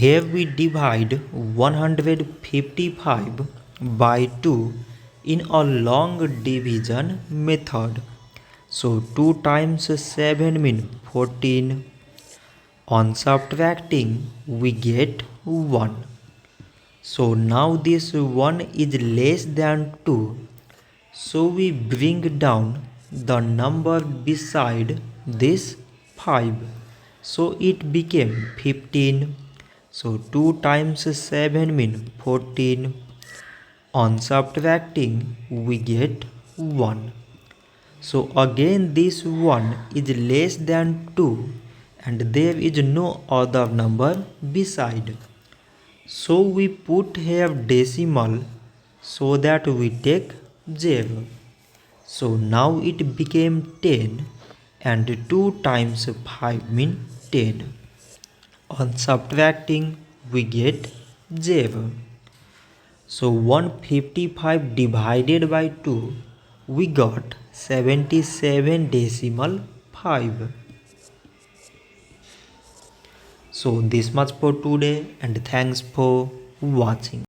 Here we divide 155 by 2 in a long division method. So 2 times 7 means 14. On subtracting we get 1. So now this 1 is less than 2. So we bring down the number beside this 5. So it became 15. So 2 times 7 means 14. On subtracting we get 1. So again this 1 is less than 2 and there is no other number beside. So we put here decimal so that we take 0. So now it became 10 and 2 times 5 means 10. On subtracting we get 0. So 155 divided by 2 we got 77 decimal 5. So this much for today and thanks for watching.